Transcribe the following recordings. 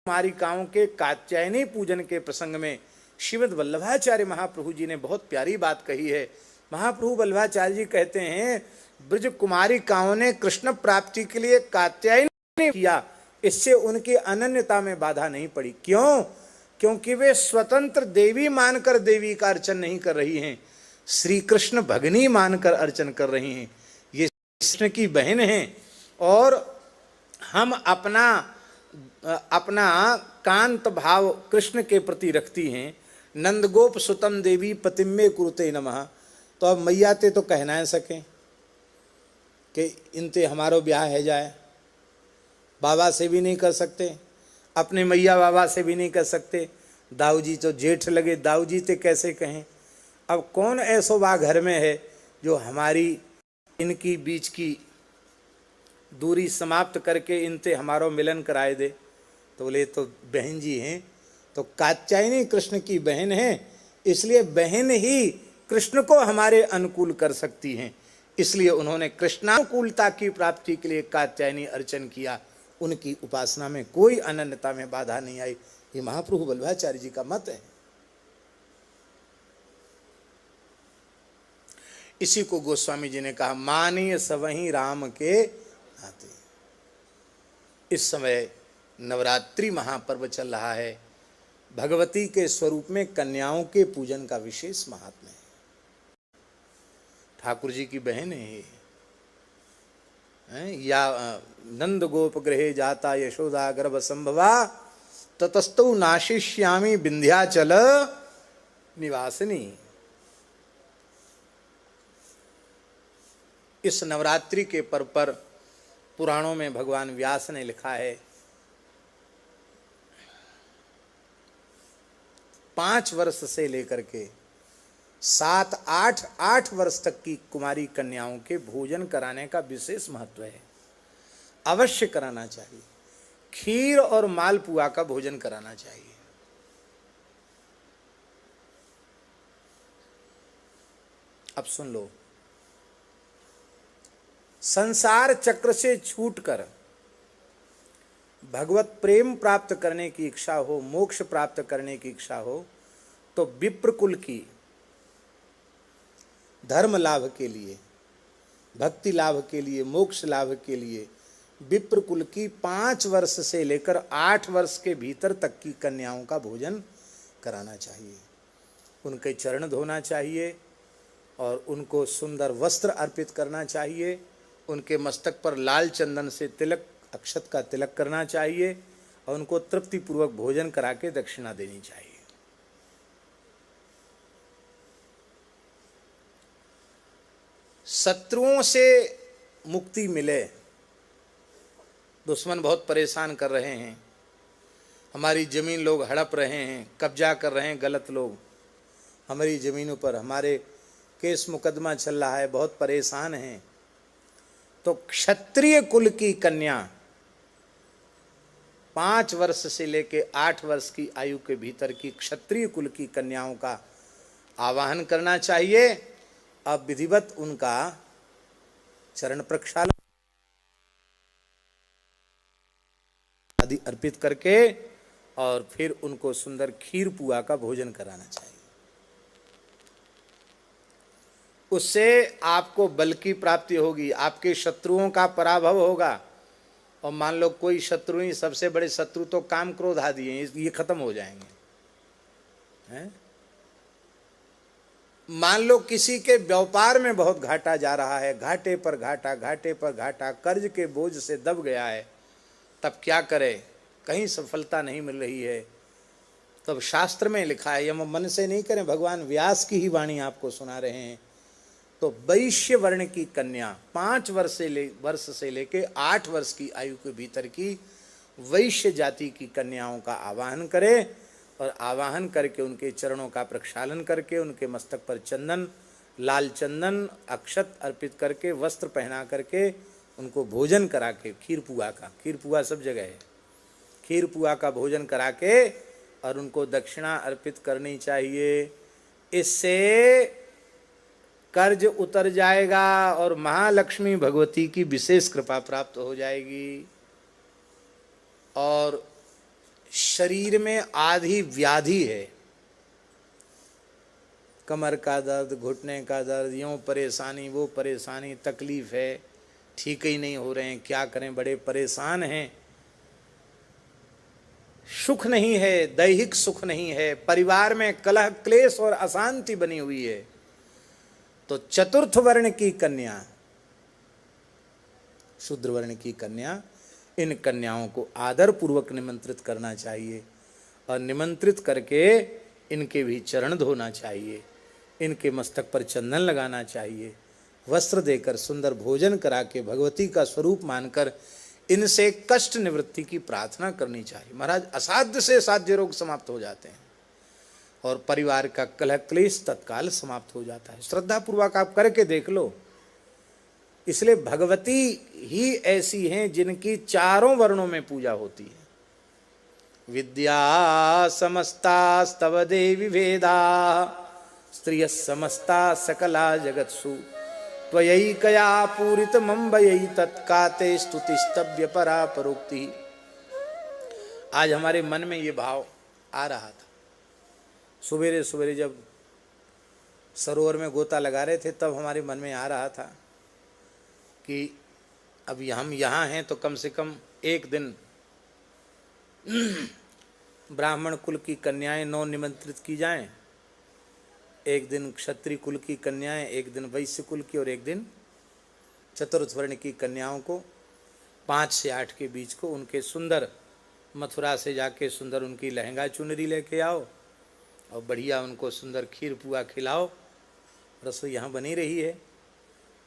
कुमारिकाओं के कात्यायनी पूजन के प्रसंग में श्रीमद् वल्लभाचार्य महाप्रभु जी ने बहुत प्यारी बात कही है। महाप्रभु वल्लभाचार्य जी कहते हैं, ब्रज कुमारिकाओं ने कृष्ण प्राप्ति के लिए कात्यायनी किया, इससे उनकी अनन्यता में बाधा नहीं पड़ी। क्यों? क्योंकि वे स्वतंत्र देवी मानकर देवी का अर्चन नहीं कर रही हैं, श्री कृष्ण भगनी मानकर अर्चन कर रही हैं। ये कृष्ण की बहन हैं और हम अपना कांत भाव कृष्ण के प्रति रखती हैं। नंदगोप सुतम देवी पतिम्मे कुरुते नमः। तो अब मैया ते तो कहना है सकें कि इनते हमारो ब्याह है जाए, बाबा से भी नहीं कर सकते, अपने मैया बाबा से भी नहीं कर सकते। दाऊ जी तो जेठ लगे, दाऊ जी ते कैसे कहें। अब कौन ऐसो बा घर में है जो हमारी इनकी बीच की दूरी समाप्त करके इनते हमारो मिलन कराए दे। तो बोले तो बहन जी हैं, तो कात्यायनी कृष्ण की बहन है, इसलिए बहन ही कृष्ण को हमारे अनुकूल कर सकती हैं। इसलिए उन्होंने कृष्णानुकूलता की प्राप्ति के लिए कात्यायनी अर्चन किया। उनकी उपासना में कोई अनन्यता में बाधा नहीं आई। ये महाप्रभु वल्लभाचार्य जी का मत है। इसी को गोस्वामी जी ने कहा, मानिय सवहीं राम के नाते। इस समय नवरात्रि महापर्व चल रहा है। भगवती के स्वरूप में कन्याओं के पूजन का विशेष महात्म्य है। ठाकुर जी की बहन है या नंद गोप गृहे जाता यशोदा गर्भ संभवा ततस्तौ नाशिष्यामि विंध्याचल निवासिनी। इस नवरात्रि के पर्व पर पुराणों में भगवान व्यास ने लिखा है, 5 वर्ष से लेकर के 7-8 वर्ष तक की कुमारी कन्याओं के भोजन कराने का विशेष महत्व है। अवश्य कराना चाहिए। खीर और मालपुआ का भोजन कराना चाहिए। अब सुन लो, संसार चक्र से छूटकर भगवत प्रेम प्राप्त करने की इच्छा हो, मोक्ष प्राप्त करने की इच्छा हो, तो विप्र कुल की धर्म लाभ के लिए, भक्ति लाभ के लिए, मोक्ष लाभ के लिए विप्र कुल की 5 वर्ष से लेकर 8 वर्ष के भीतर तक की कन्याओं का भोजन कराना चाहिए। उनके चरण धोना चाहिए और उनको सुंदर वस्त्र अर्पित करना चाहिए। उनके मस्तक पर लाल चंदन से तिलक, अक्षत का तिलक करना चाहिए और उनको तृप्तिपूर्वक भोजन करा के दक्षिणा देनी चाहिए। शत्रुओं से मुक्ति मिले। दुश्मन बहुत परेशान कर रहे हैं, हमारी जमीन लोग हड़प रहे हैं, कब्जा कर रहे हैं गलत लोग हमारी जमीनों पर, हमारे केस मुकदमा चल रहा है, बहुत परेशान हैं। तो क्षत्रिय कुल की कन्या 5 वर्ष से लेकर 8 वर्ष की आयु के भीतर की क्षत्रिय कुल की कन्याओं का आवाहन करना चाहिए। अब विधिवत उनका चरण प्रक्षालन आदि अर्पित करके और फिर उनको सुंदर खीर पुआ का भोजन कराना चाहिए। उससे आपको बल की प्राप्ति होगी, आपके शत्रुओं का पराभव होगा। और मान लो कोई शत्रु ही, सबसे बड़े शत्रु तो काम क्रोध आदि हैं, ये खत्म हो जाएंगे हैं? मान लो किसी के व्यापार में बहुत घाटा जा रहा है, घाटे पर घाटा, घाटे पर घाटा, कर्ज के बोझ से दब गया है, तब क्या करे? कहीं सफलता नहीं मिल रही है। तब शास्त्र में लिखा है, हम मन से नहीं करें, भगवान व्यास की ही वाणी आपको सुना रहे हैं। तो वैश्य वर्ण की कन्या 5 वर्ष से लेके 8 वर्ष की आयु के भीतर की वैश्य जाति की कन्याओं का आवाहन करे और आवाहन करके उनके चरणों का प्रक्षालन करके उनके मस्तक पर चंदन, लाल चंदन, अक्षत अर्पित करके, वस्त्र पहना करके उनको भोजन करा के, खीर पुआ सब जगह है, खीर पुआ का भोजन करा के और उनको दक्षिणा अर्पित करनी चाहिए। इससे कर्ज उतर जाएगा और महालक्ष्मी भगवती की विशेष कृपा प्राप्त हो जाएगी और शरीर में आधी व्याधि है, कमर का दर्द, घुटने का दर्द, यूँ परेशानी वो परेशानी, तकलीफ है, ठीक ही नहीं हो रहे हैं, क्या करें, बड़े परेशान हैं, सुख नहीं है, दैहिक सुख नहीं है, परिवार में कलह क्लेश और अशांति बनी हुई है, तो चतुर्थ वर्ण की कन्या, शूद्र वर्ण की कन्या, इन कन्याओं को आदर पूर्वक निमंत्रित करना चाहिए और निमंत्रित करके इनके भी चरण धोना चाहिए, इनके मस्तक पर चंदन लगाना चाहिए, वस्त्र देकर सुंदर भोजन करा के भगवती का स्वरूप मानकर इनसे कष्ट निवृत्ति की प्रार्थना करनी चाहिए। महाराज, असाध्य से साध्य रोग समाप्त हो जाते हैं और परिवार का कलह क्लेश तत्काल समाप्त हो जाता है। श्रद्धा पूर्वक आप करके देख लो। इसलिए भगवती ही ऐसी हैं जिनकी चारों वर्णों में पूजा होती है। विद्या समस्ता स्तव देवी वेदा स्त्रिय समस्ता सकला जगत्सु त्वयैकया पूरित मंबयी तत्काते स्तुतिस्तव्य परा परोक्ति। आज हमारे मन में ये भाव आ रहा था। सवेरे सवेरे जब सरोवर में गोता लगा रहे थे तब हमारे मन में आ रहा था कि अब हम यहाँ हैं तो कम से कम एक दिन ब्राह्मण कुल की कन्याएं नौ निमंत्रित की जाएं, एक दिन क्षत्रिय कुल की कन्याएं, एक दिन वैश्य कुल की और एक दिन चतुर्थ वर्ण की कन्याओं को 5 से 8 के बीच को उनके सुंदर मथुरा से जाके सुंदर उनकी लहंगा चुनरी लेके आओ और बढ़िया उनको सुंदर खीर पुआ खिलाओ। रसोई यहाँ बनी रही है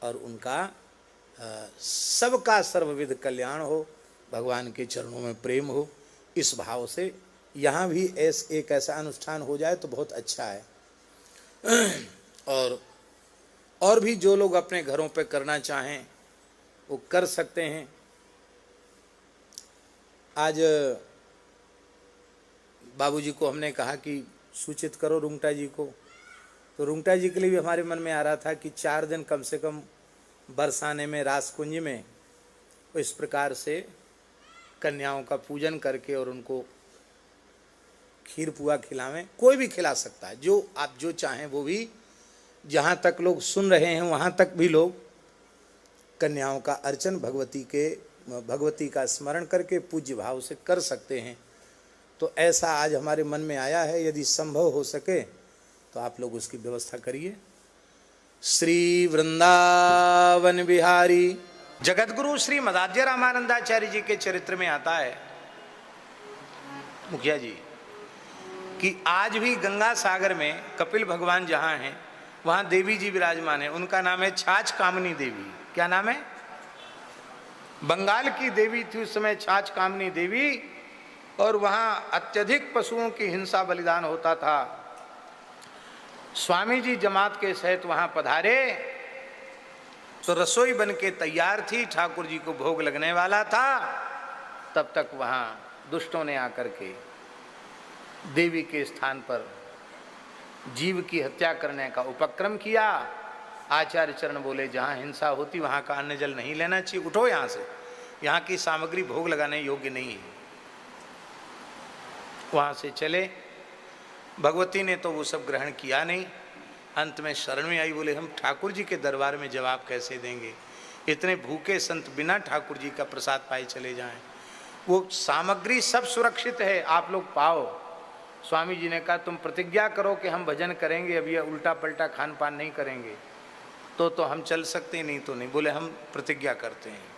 और उनका सबका सर्वविध कल्याण हो, भगवान के चरणों में प्रेम हो, इस भाव से यहाँ भी एक ऐसा अनुष्ठान हो जाए तो बहुत अच्छा है। और भी जो लोग अपने घरों पे करना चाहें वो कर सकते हैं। आज बाबूजी को हमने कहा कि सूचित करो रुंगटा जी को, तो रुंगटा जी के लिए भी हमारे मन में आ रहा था कि 4 दिन कम से कम बरसाने में रासकुंज में इस प्रकार से कन्याओं का पूजन करके और उनको खीर पुआ खिलावें। कोई भी खिला सकता है, जो आप जो चाहें वो भी, जहाँ तक लोग सुन रहे हैं वहाँ तक भी लोग कन्याओं का अर्चन भगवती का स्मरण करके पूज्य भाव से कर सकते हैं। तो ऐसा आज हमारे मन में आया है, यदि संभव हो सके तो आप लोग उसकी व्यवस्था करिए। श्री वृंदावन बिहारी जगतगुरु श्री मदाध्य रामानंदाचार्य जी के चरित्र में आता है मुखिया जी कि आज भी गंगा सागर में कपिल भगवान जहाँ हैं वहाँ देवी जी विराजमान है। उनका नाम है छाछ कामनी देवी। क्या नाम है? बंगाल की देवी थी उस समय छाछ कामनी देवी, और वहाँ अत्यधिक पशुओं की हिंसा बलिदान होता था। स्वामी जी जमात के सहित वहाँ पधारे तो रसोई बन के तैयार थी, ठाकुर जी को भोग लगने वाला था। तब तक वहाँ दुष्टों ने आकर के देवी के स्थान पर जीव की हत्या करने का उपक्रम किया। आचार्य चरण बोले जहाँ हिंसा होती वहाँ का अन्न जल नहीं लेना चाहिए, उठो यहाँ से, यहाँ की सामग्री भोग लगाने योग्य नहीं है। वहाँ से चले। भगवती ने तो वो सब ग्रहण किया नहीं। अंत में शरण में आई, बोले हम ठाकुर जी के दरबार में जवाब कैसे देंगे, इतने भूखे संत बिना ठाकुर जी का प्रसाद पाए चले जाएं। वो सामग्री सब सुरक्षित है, आप लोग पाओ। स्वामी जी ने कहा तुम प्रतिज्ञा करो कि हम भजन करेंगे, अब ये उल्टा पलटा खान पान नहीं करेंगे, तो हम चल सकते, नहीं तो नहीं। बोले हम प्रतिज्ञा करते हैं।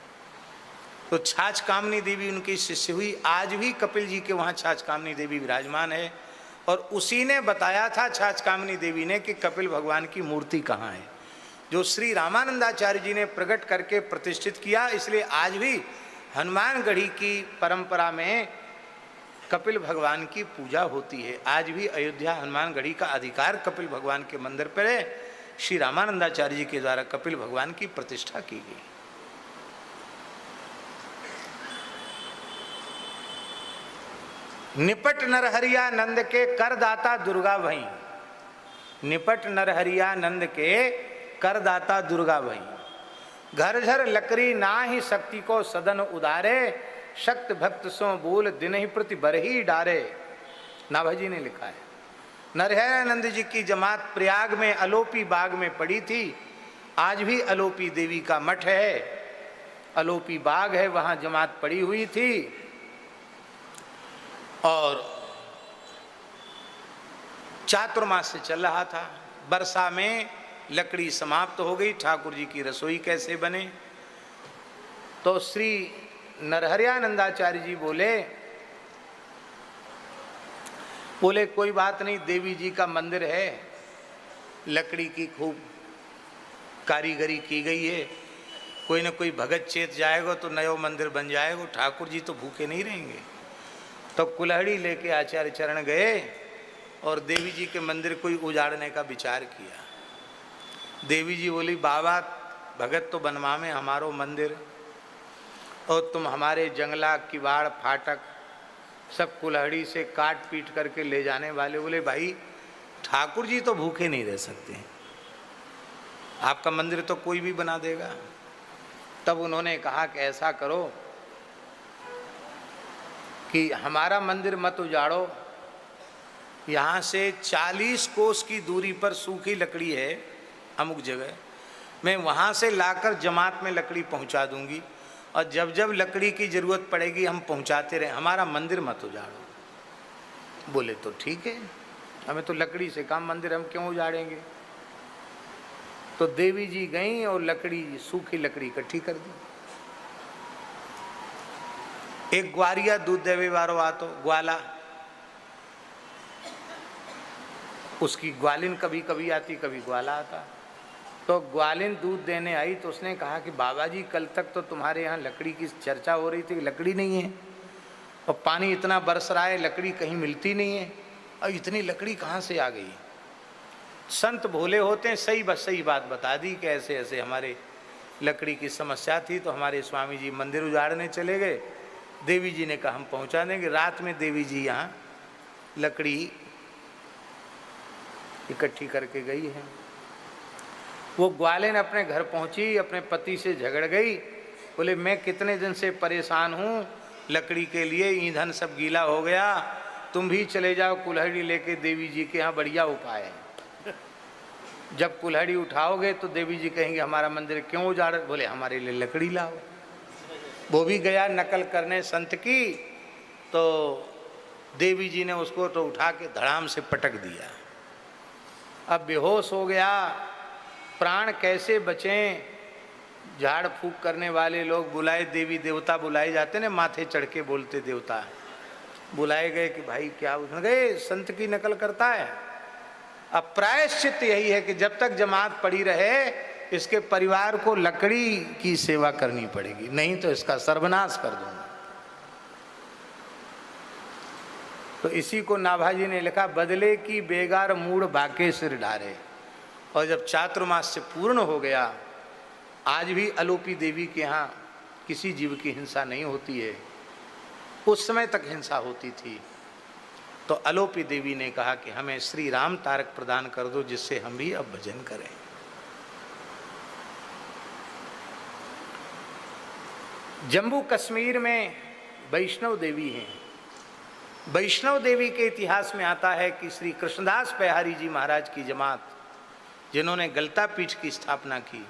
तो छाछ कामनी देवी उनकी शिष्य हुई। आज भी कपिल जी के वहाँ छाछ कामनी देवी विराजमान है, और उसी ने बताया था छाछ कामनी देवी ने कि कपिल भगवान की मूर्ति कहाँ है, जो श्री रामानंदाचार्य जी ने प्रकट करके प्रतिष्ठित किया। इसलिए आज भी हनुमानगढ़ी की परंपरा में कपिल भगवान की पूजा होती है। आज भी अयोध्या हनुमानगढ़ी का अधिकार कपिल भगवान के मंदिर पर है। श्री रामानंदाचार्य जी के द्वारा कपिल भगवान की प्रतिष्ठा की गई। निपट नरहरिया नंद के करदाता दुर्गा भई, निपट नरहरिया नंद के करदाता दुर्गा भई, घर घर लकड़ी ना ही शक्ति को सदन उदारे, शक्त भक्त सो बोल दिन ही प्रति बरही डारे। नाभाजी ने लिखा है। नरहरानंद जी की जमात प्रयाग में अलोपी बाग में पड़ी थी। आज भी अलोपी देवी का मठ है, अलोपी बाग है, वहां जमात पड़ी हुई थी। और चातुर्मास से चल रहा था। वर्षा में लकड़ी समाप्त हो गई, ठाकुर जी की रसोई कैसे बने। तो श्री नरहरियानंदाचार्य जी बोले कोई बात नहीं, देवी जी का मंदिर है, लकड़ी की खूब कारीगरी की गई है, कोई ना कोई भगत चेत जाएगा तो नयो मंदिर बन जाएगा, ठाकुर जी तो भूखे नहीं रहेंगे। तो कुल्हाड़ी लेके आचार्य चरण गए और देवी जी के मंदिर को उजाड़ने का विचार किया। देवी जी बोली बाबा भगत तो बनवा में हमारो मंदिर, और तुम हमारे जंगला किवाड़ फाटक सब कुल्हाड़ी से काट पीट करके ले जाने वाले। बोले भाई ठाकुर जी तो भूखे नहीं रह सकते, आपका मंदिर तो कोई भी बना देगा। तब उन्होंने कहा कि ऐसा करो कि हमारा मंदिर मत उजाड़ो, यहाँ से 40 कोस की दूरी पर सूखी लकड़ी है अमुक जगह, मैं वहाँ से लाकर जमात में लकड़ी पहुँचा दूंगी, और जब जब लकड़ी की ज़रूरत पड़ेगी हम पहुँचाते रहें, हमारा मंदिर मत उजाड़ो। बोले तो ठीक है, हमें तो लकड़ी से काम, मंदिर हम क्यों उजाड़ेंगे। तो देवी जी गईं और लकड़ी, सूखी लकड़ी इकट्ठी कर दी। एक ग्वारिया दूध देवे वारो आतो, ग्वाला, उसकी ग्वालिन कभी कभी आती, कभी ग्वाला आता। तो ग्वालिन दूध देने आई तो उसने कहा कि बाबा जी कल तक तो तुम्हारे यहाँ लकड़ी की चर्चा हो रही थी, लकड़ी नहीं है, और पानी इतना बरस रहा है, लकड़ी कहीं मिलती नहीं है, और इतनी लकड़ी कहाँ से आ गई। संत भोले होते हैं, सही बात बता दी कि ऐसे ऐसे हमारे लकड़ी की समस्या थी, तो हमारे स्वामी जी मंदिर उजाड़ने चले गए। देवी जी ने कहा हम पहुँचा देंगे। रात में देवी जी यहाँ लकड़ी इकट्ठी करके गई है। वो ग्वालिन अपने घर पहुंची, अपने पति से झगड़ गई, बोले मैं कितने दिन से परेशान हूँ लकड़ी के लिए, ईंधन सब गीला हो गया, तुम भी चले जाओ कुल्हाड़ी लेके, देवी जी के यहाँ बढ़िया उपाय है। जब कुल्हाड़ी उठाओगे तो देवी जी कहेंगे हमारा मंदिर क्यों उजाड़, बोले हमारे लिए लकड़ी लाओ। वो भी गया नकल करने संत की, तो देवी जी ने उसको तो उठा के धड़ाम से पटक दिया। अब बेहोश हो गया, प्राण कैसे बचें। झाड़ फूक करने वाले लोग बुलाए, देवी देवता बुलाए जाते ना, माथे चढ़ के बोलते देवता, बुलाए गए कि भाई क्या, उसने गए संत की नकल करता है। अब प्रायश्चित यही है कि जब तक जमात पड़ी रहे इसके परिवार को लकड़ी की सेवा करनी पड़ेगी, नहीं तो इसका सर्वनाश कर दूंगा। तो इसी को नाभाजी ने लिखा, बदले की बेगार मूड बाके सिर डारे। और जब चातुर्मास से पूर्ण हो गया, आज भी अलोपी देवी के यहाँ किसी जीव की हिंसा नहीं होती है, उस समय तक हिंसा होती थी। तो अलोपी देवी ने कहा कि हमें श्री राम तारक प्रदान कर दो, जिससे हम भी अब भजन करें। जम्मू कश्मीर में वैष्णव देवी हैं। वैष्णव देवी के इतिहास में आता है कि श्री कृष्णदास पैहारी जी महाराज की जमात, जिन्होंने गलता पीठ की स्थापना की,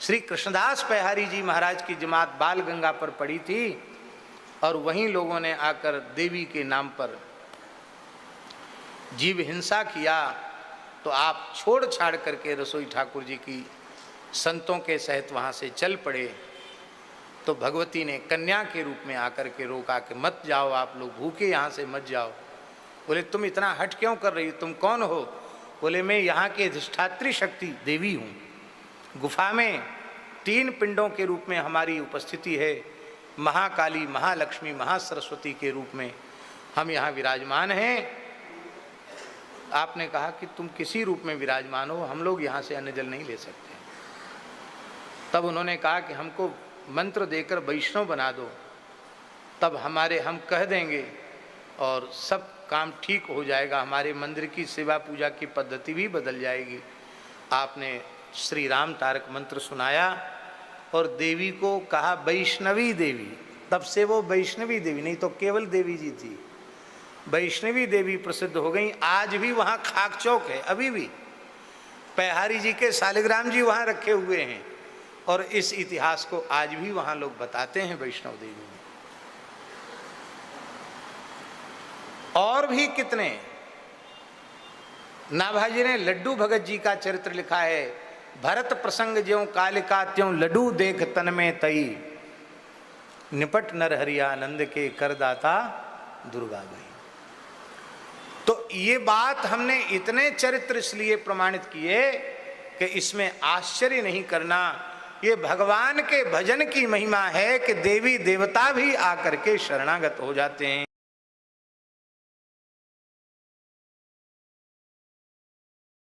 श्री कृष्णदास पैहारी जी महाराज की जमात बाल गंगा पर पड़ी थी, और वहीं लोगों ने आकर देवी के नाम पर जीव हिंसा किया। तो आप छोड़ छाड़ करके रसोई ठाकुर जी की संतों के सहित वहाँ से चल पड़े। तो भगवती ने कन्या के रूप में आकर के रोका कि मत जाओ, आप लोग भूखे यहाँ से मत जाओ। बोले तुम इतना हट क्यों कर रही हो, तुम कौन हो। बोले मैं यहाँ की अधिष्ठात्री शक्ति देवी हूँ। गुफा में 3 पिंडों के रूप में हमारी उपस्थिति है, महाकाली, महालक्ष्मी, महासरस्वती के रूप में हम यहाँ विराजमान हैं। आपने कहा कि तुम किसी रूप में विराजमान हो, हम लोग यहाँ से अन्न जल नहीं ले सकते। तब उन्होंने कहा कि हमको मंत्र देकर वैष्णव बना दो, तब हम कह देंगे और सब काम ठीक हो जाएगा, हमारे मंदिर की सेवा पूजा की पद्धति भी बदल जाएगी। आपने श्री राम तारक मंत्र सुनाया और देवी को कहा वैष्णवी देवी, तब से वो वैष्णवी देवी, नहीं तो केवल देवी जी थी, वैष्णवी देवी प्रसिद्ध हो गई। आज भी वहाँ खाक चौक है, अभी भी पैहारी जी के शालिग्राम जी वहाँ रखे हुए हैं, और इस इतिहास को आज भी वहाँ लोग बताते हैं वैष्णव देवी में। और भी कितने, नाभाजी ने लड्डू भगत जी का चरित्र लिखा है, भरत प्रसंग ज्यों कालिका त्यों लड्डू देख तन में तई, निपट नर हरियानंद के करदाता दुर्गा गई। तो ये बात हमने इतने चरित्र इसलिए प्रमाणित किए कि इसमें आश्चर्य नहीं करना, ये भगवान के भजन की महिमा है कि देवी देवता भी आकर के शरणागत हो जाते हैं।